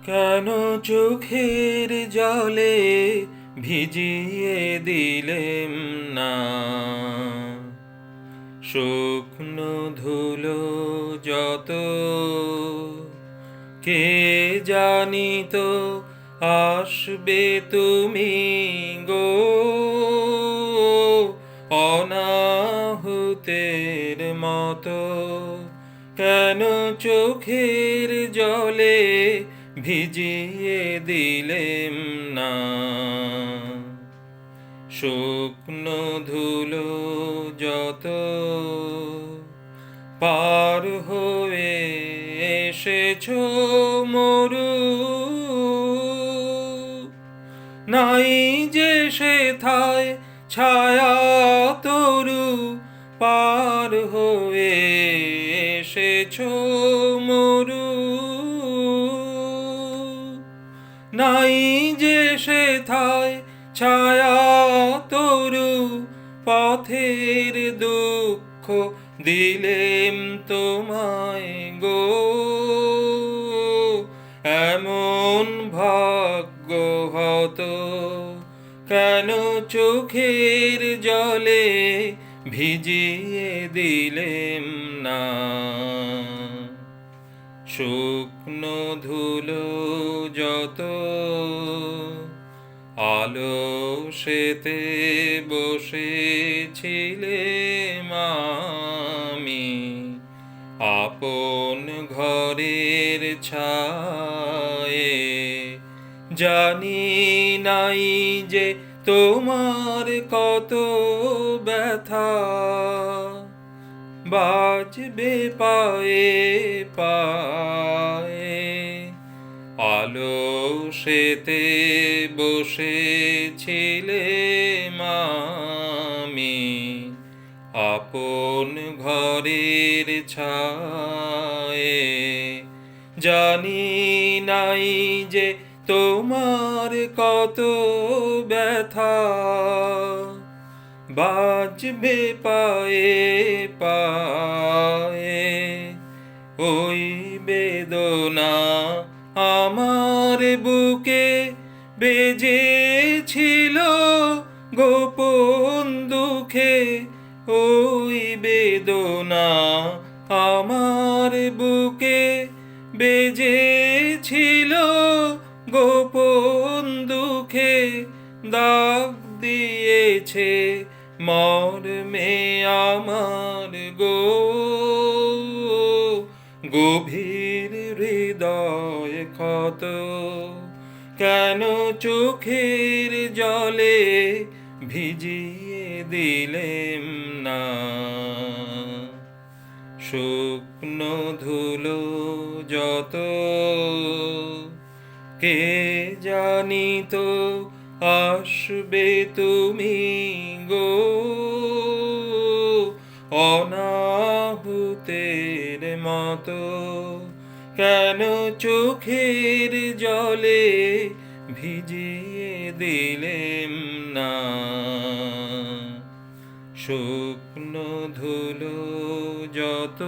কেন চোখের জলে ভিজিয়ে দিলেম না শুকনো ধুলো যত, কে জানিত আসবে তুমি গো অনাহুতের মতো। কেন চোখের জলে ভিজিয়ে দিলেম না শুকনো ধুলো যত, পার হয়ে এসেছো মরু, নাই যে সেথায় ছায়া তরু, পার হয়ে এসেছো মরু, নাই যে সেথায় ছায়া তরু, পথের দুঃখ দিলেম তোমায় গো এমন ভাগ্য হতো। কেন চোখের জলে ভিজিয়ে দিলেম না শুকনো ধুলো যত, আলো সেতে বসেছিলেম আমি আপন ঘরের ছায়ে, জানি নাই যে তোমার কত ব্যথা বাজবে পায়ে পায়ে। আলো সেতে বসেছিলেম আমি আপন ঘরের ছায়ে, জানি নাই যে তোমার কত ব্যথা বাজবে পায়ে পায়ে। ওই বেদনা আমার বুকে বেজেছিল গোপন দুঃখে, ওই বেদনা আমার বুকে বেজেছিল গোপন দুঃখে, দাগ দিয়েছে মর্মে আমার গো গভীর হৃদয় ক্ষত। কেন চোখের জলে ভিজিয়ে দিলেম না শুকনো ধুলো যত, কে জানিত আসবে তুমি গো অনাহুতের মতো। কেন চোখের জলে ভিজিয়ে দিলেম না শুকনো ধুলো যত।